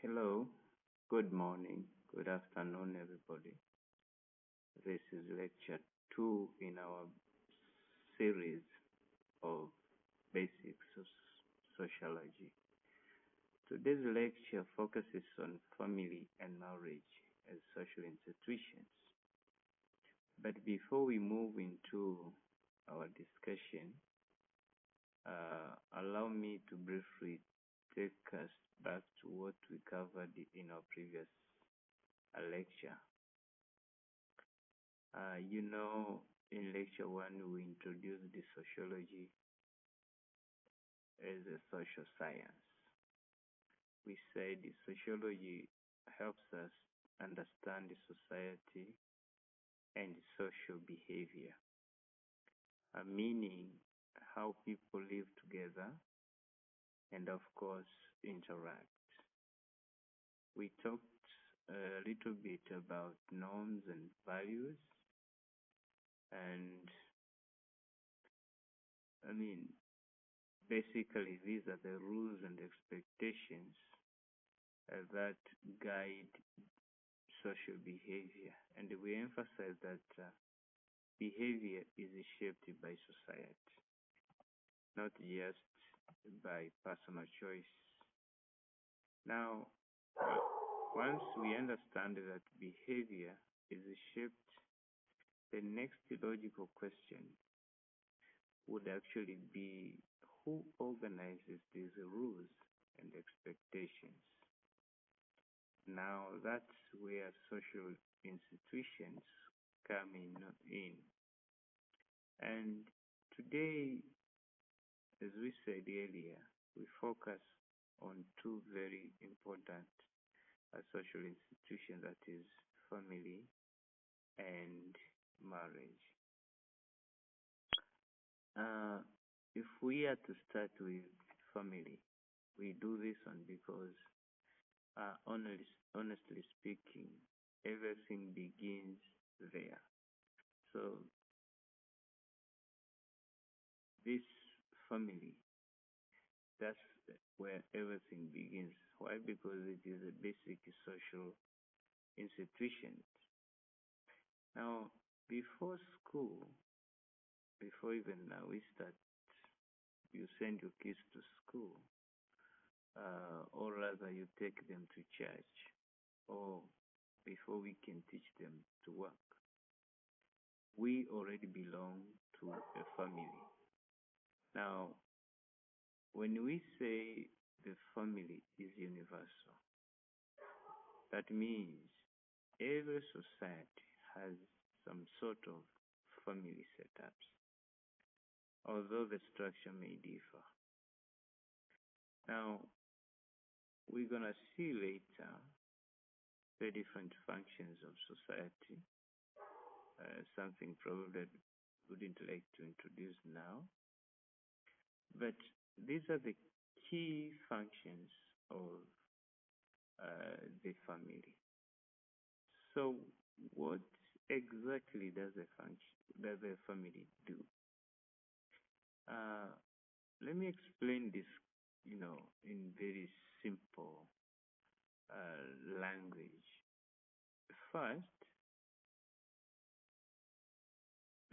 Hello, good morning, good afternoon, everybody. This is lecture 2 in our series of basics of sociology. Today's lecture focuses on family and marriage as social institutions. But before we move into our discussion, allow me to briefly take us back to what we covered in our previous lecture. In lecture 1, we introduced the sociology as a social science. We said the sociology helps us understand the society and social behavior, meaning how people live together and, of course, interact. We talked a little bit about norms and values, and basically these are the rules and expectations that guide social behavior, and we emphasize that behavior is shaped by society, not just by personal choice. Now, once we understand that behavior is shaped, the next logical question would actually be who organizes these rules and expectations. Now, that's where social institutions come in. And today, as we said earlier, we focus on two very important social institutions, that is family and marriage. If we are to start with family, we do this one because honestly speaking, everything begins there. So this family, that's where everything begins. Why? Because it is a basic social institution. Now, before school, before even now we start, you send your kids to school, or rather you take them to church, or before we can teach them to work, we already belong to a family. Now, when we say the family is universal, that means every society has some sort of family setups, although the structure may differ. Now, we're going to see later the different functions of society, something probably I wouldn't like to introduce now. But these are the key functions of the family. So what exactly does a family do? Let me explain this, in very simple language. First,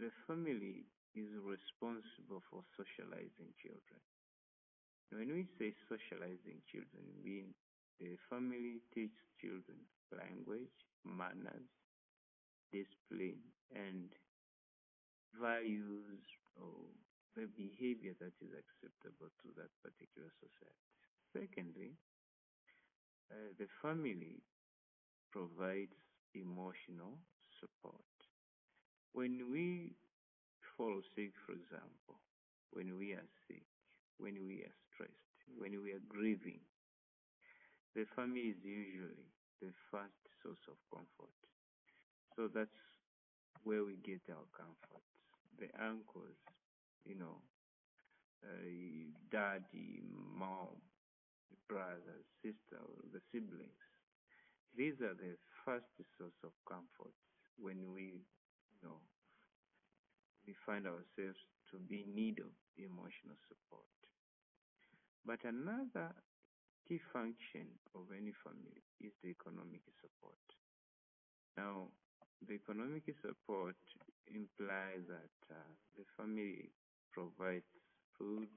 the family is responsible for socializing children. When we say socializing children, we mean the family teaches children language, manners, discipline, and values, or the behavior that is acceptable to that particular society. Secondly, the family provides emotional support. When we fall sick, for example, when we are sick, when we are stressed, when we are grieving, the family is usually the first source of comfort. So that's where we get our comfort. The uncles, daddy, mom, brother, sister, the siblings. These are the first source of comfort when we find ourselves to be in need of emotional support. But another key function of any family is the economic support. Now, the economic support implies that the family provides food,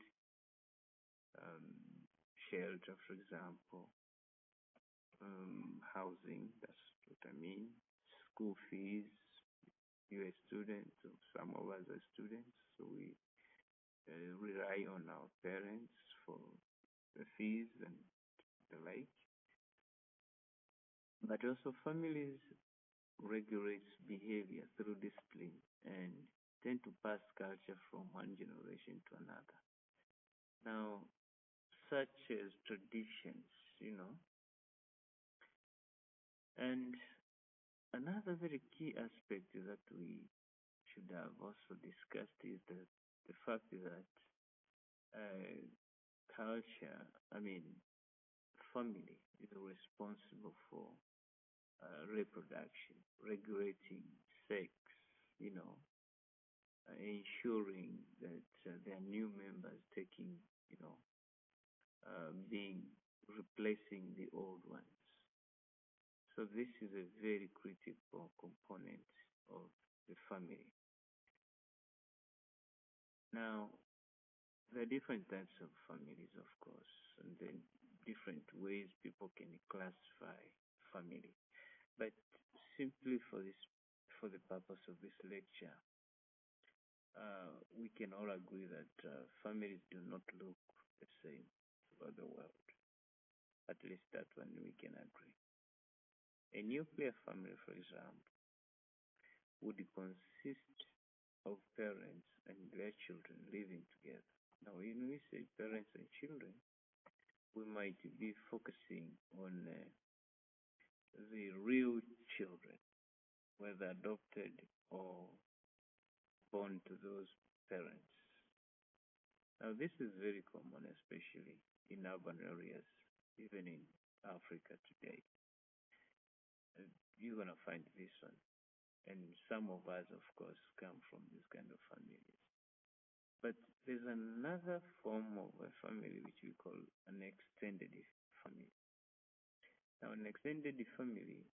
um, shelter, for example, housing, that's what I mean, school fees. You're a student, or some of us are students, so we rely on our parents for the fees and the like. But also, families regulate behavior through discipline and tend to pass culture from one generation to another. Now, such as traditions, you know, and another very key aspect that we should have also discussed is the fact that uh, culture, I mean, family is responsible for reproduction, regulating sex, you know, ensuring that there are new members taking, you know, being replacing the old ones. So this is a very critical component of the family. Now, there are different types of families, of course, and then different ways people can classify family. But simply for the purpose of this lecture, we can all agree that families do not look the same throughout the world. At least that one we can agree. A nuclear family, for example, would consist of parents and their children living together. Now, when we say parents and children, we might be focusing on the real children, whether adopted or born to those parents. Now, this is very common, especially in urban areas, even in Africa today. You're going to find this one. And some of us, of course, come from this kind of families. But there's another form of a family which we call an extended family. Now, an extended family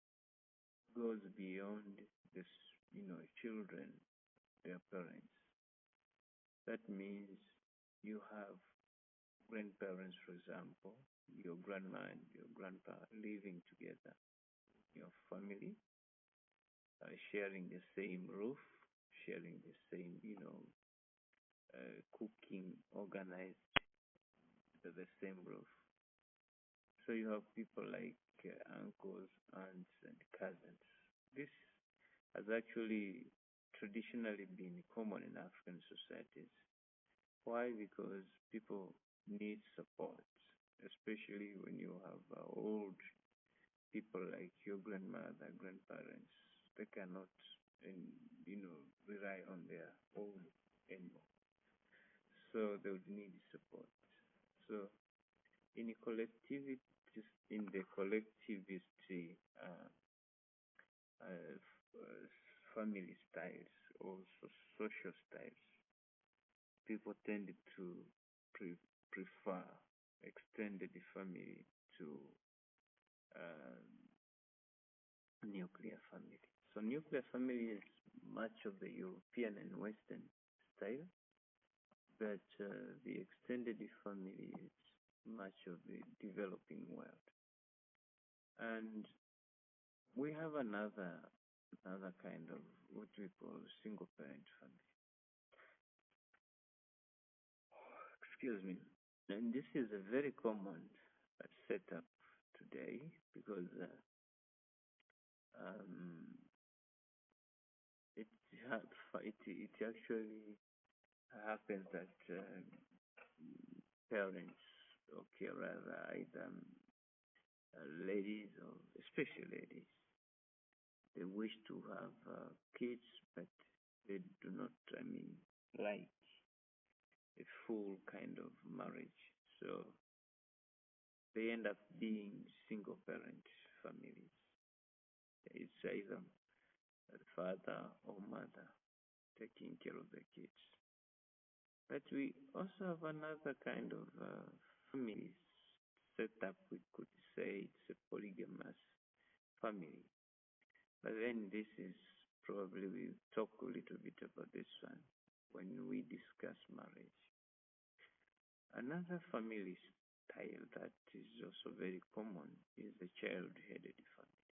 goes beyond this, you know, children, their parents. That means you have grandparents, for example, your grandma and your grandpa living together, your family, sharing the same roof, sharing the same, you know, cooking, organized under the same roof. So you have people like uncles, aunts, and cousins. This has actually traditionally been common in African societies. Why? Because people need support, especially when you have old people like your grandmother, grandparents. They cannot, and you know, rely on their own anymore. So they would need support. So in the collectivist family styles or social styles, people tend to prefer extended family to uh, nuclear family. So nuclear family is much of the European and Western style, but the extended family is much of the developing world. And we have another kind of what we call single parent family. Excuse me. And this is a very common setup today because um, it, it actually happens that parents, okay, rather either ladies or especially ladies, they wish to have kids, but they do not, I mean, like a full kind of marriage. So they end up being single parent families. It's either the father or mother taking care of the kids. But we also have another kind of families setup, we could say it's a polygamous family. But then this is probably, we'll talk a little bit about this one when we discuss marriage. Another family style that is also very common is the child-headed family.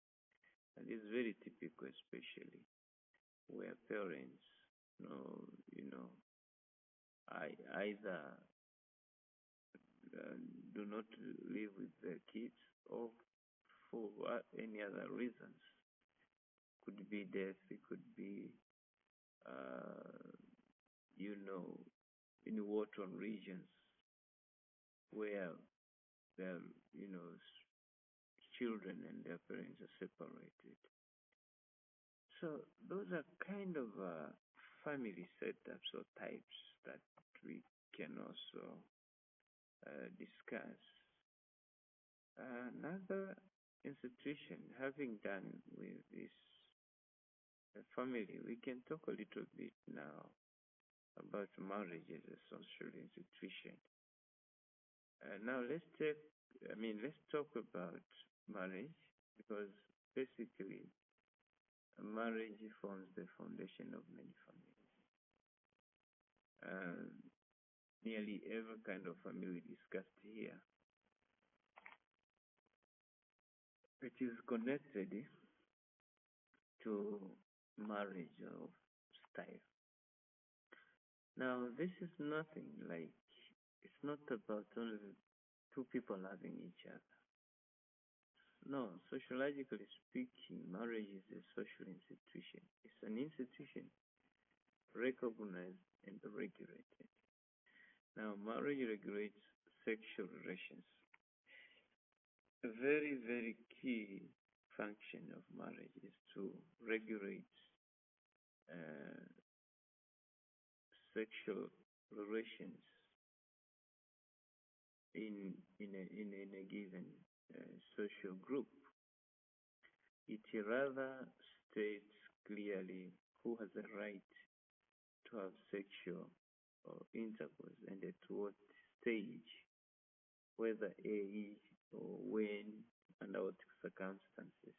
And it's very typical, especially where parents, you know, either do not live with their kids or for any other reasons. Could be death, it could be, in war-torn regions where their, children and their parents are separated. So those are kind of family setups or types that we can also discuss. Another institution having done with this family, we can talk a little bit now about marriage as a social institution. Now let's talk about marriage, because basically marriage forms the foundation of many families. Nearly every kind of family discussed here, it is connected to marriage of style. Now, this is nothing like, it's not about only two people loving each other. No, sociologically speaking, marriage is a social institution. It's an institution recognized and regulated. Now, marriage regulates sexual relations. A very, very key function of marriage is to regulate sexual relations in a given social group. It rather states clearly who has the right to have sexual intercourse and at what stage, whether age or when, under what circumstances.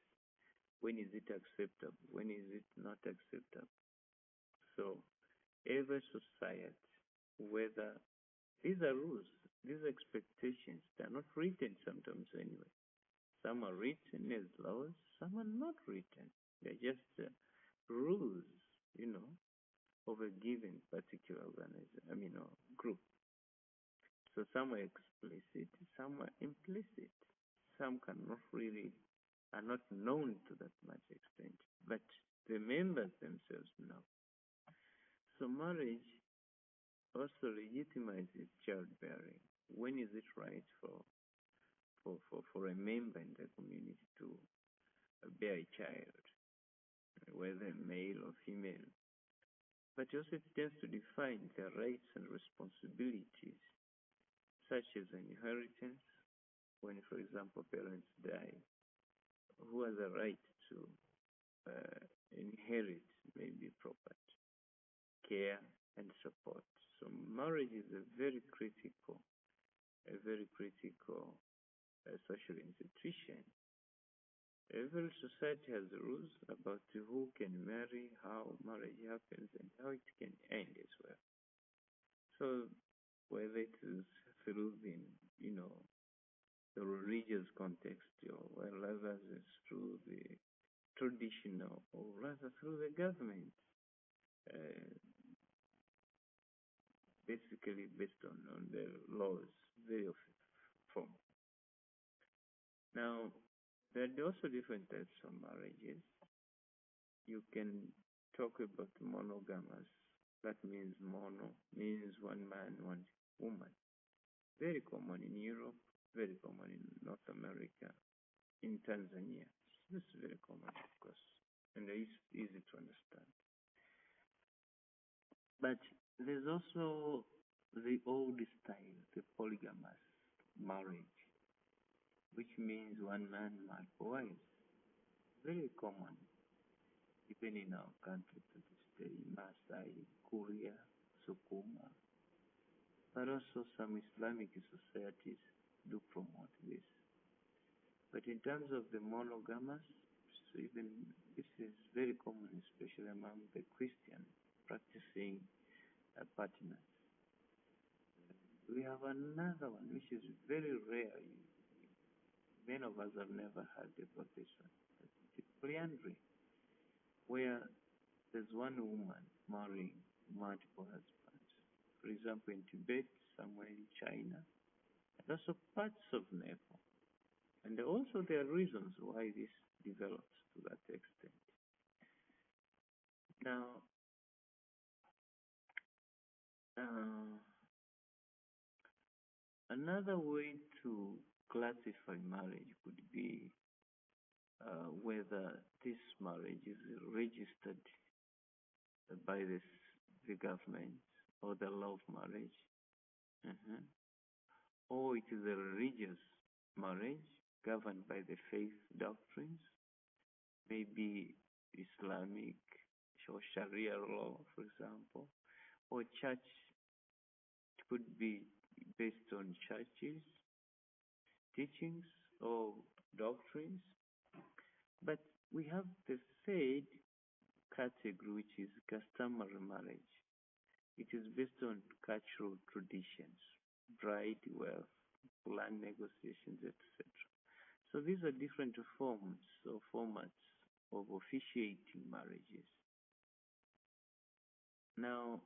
When is it acceptable? When is it not acceptable? So every society, whether these are rules, these expectations, they're not written sometimes anyway. Some are written as laws, some are not written. They're just rules, of a given particular group. So some are explicit, some are implicit. Some are not known to that much extent, but the members themselves know. So marriage also legitimizes childbearing. When is it right for a member in the community to bear a child, whether male or female? But also it tends to define the rights and responsibilities, such as inheritance. When, for example, parents die, who has the right to inherit maybe property, care, and support? So marriage is a very critical social institution. Every society has rules about who can marry, how marriage happens, and how it can end as well. So whether it is through the religious context, or whether it's through the traditional, or rather through the government, basically based on the laws, very form. Now, there are also different types of marriages. You can talk about monogamous. That means mono means one man, one woman. Very common in Europe, very common in North America, in Tanzania. This is very common, of course, and it's easy to understand. But there's also the old style, the polygamous marriage, which means one man, multiple wives. Very common, even in our country to this day, Maasai, Kuria, Sukuma. But also some Islamic societies do promote this. terms of the monogamous, so even this is very common, especially among the Christian practicing partners. We have another one which is very rare. Many of us have never heard about this one. It's polyandry, where there's one woman marrying multiple husbands. For example, in Tibet, somewhere in China, and also parts of Nepal. And also there are reasons why this develops to that extent. Now, another way to classify marriage could be whether this marriage is registered by the government or the law of marriage, or it is a religious marriage governed by the faith doctrines, maybe Islamic or Sharia law, for example, or church. It could be based on churches, teachings, or doctrines. But we have the third category, which is customary marriage. It is based on cultural traditions, bride wealth, land negotiations, etc. So these are different forms or formats of officiating marriages. Now,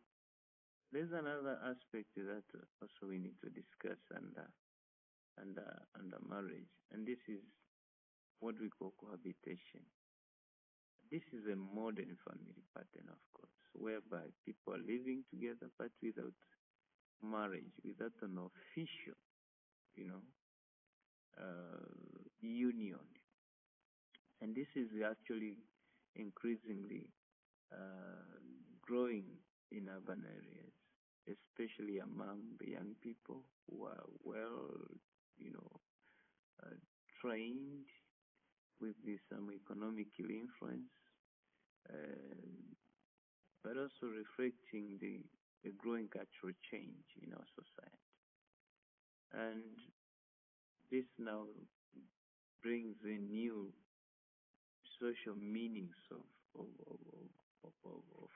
there's another aspect that also we need to discuss under marriage, and this is what we call cohabitation. This is a modern family pattern, of course, whereby people are living together but without marriage, without an official, union. And this is actually increasingly growing in urban areas, especially among the young people who are well, trained with some economical influence, but also reflecting the growing cultural change in our society. And this now brings in new social meanings of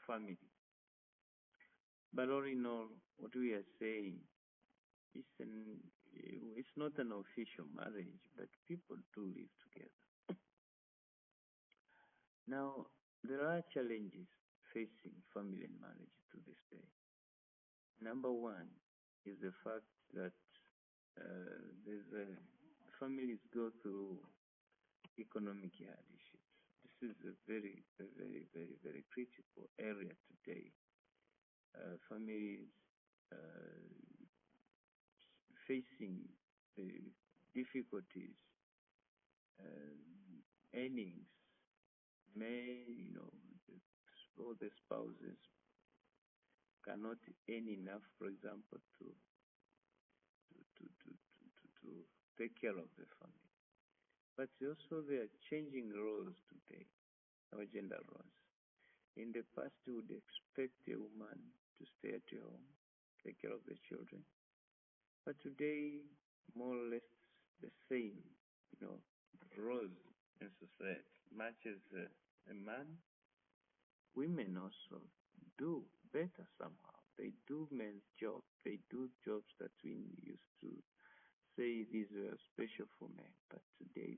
family. But all in all, what we are saying is it's not an official marriage, but people do live together. Now, there are challenges facing family and marriage to this day. Number one is the fact that families go through economic hardships. This is a very, very, very, very critical area today. Families facing difficulties, earnings, all the spouses cannot earn enough, for example, to take care of the family. But also there are changing roles today, our gender roles. In the past, you would expect a woman to stay at home, take care of the children. But today, more or less the same, roles in society. Much as a man, women also do better somehow. They do men's jobs. They do jobs that we used to say these were special for men, but today.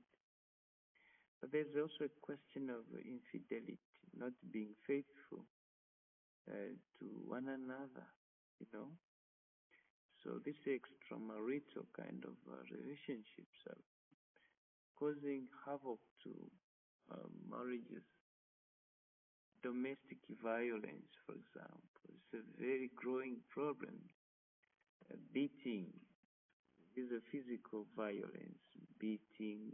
But there's also a question of infidelity, not being faithful to one another, So these extramarital kind of relationships are causing havoc to marriages. Domestic violence, for example, is a very growing problem. Beating is a physical violence, beating,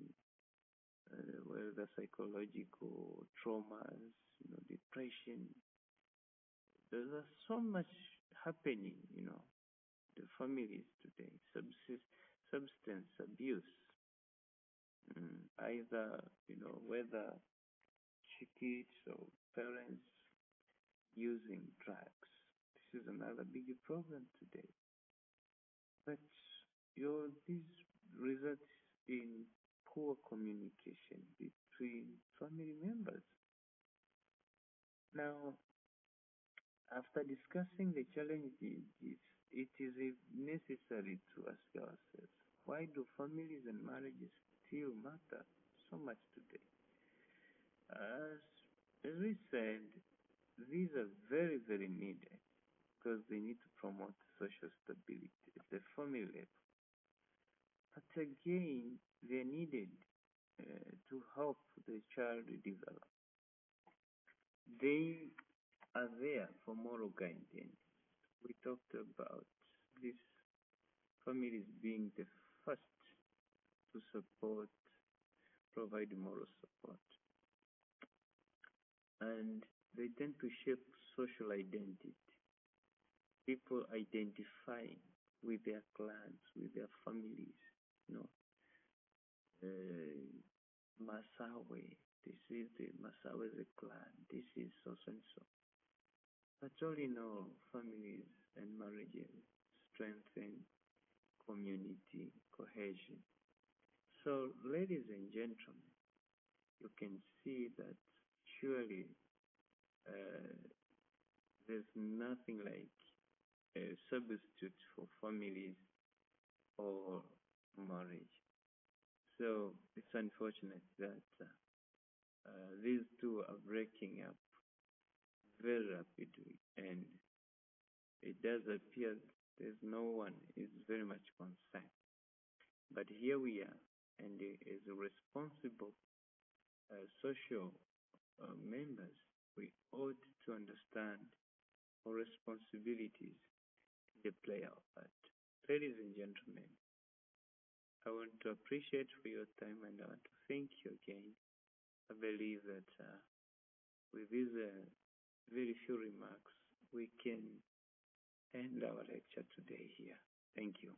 whether psychological traumas, depression. There's so much happening, the families today. Substance abuse, either, whether kids or parents using drugs. This is another big problem today. But this results in poor communication between family members. Now, after discussing the challenges, it is necessary to ask ourselves, why do families and marriages still matter so much today? As, as we said, these are very, very needed because they need to promote social stability at the family level. But again, they're needed to help the child develop. They are there for moral guidance. We talked about these families being the first to support, provide moral support. And they tend to shape social identity. People identifying with their clans, with their families, you know, Masawe, this is the Masawe is a clan, this is so and so. But all in all, families and marriages strengthen community cohesion. So, ladies and gentlemen, you can see that surely there's nothing like a substitute for families or marriage. So it's unfortunate that these two are breaking up very rapidly, and it does appear there's no one is very much concerned. But here we are, and as responsible social members, we ought to understand our responsibilities to play our part. Ladies and gentlemen, I want to appreciate for your time and I want to thank you again. I believe that with these very few remarks, we can end our lecture today here. Thank you.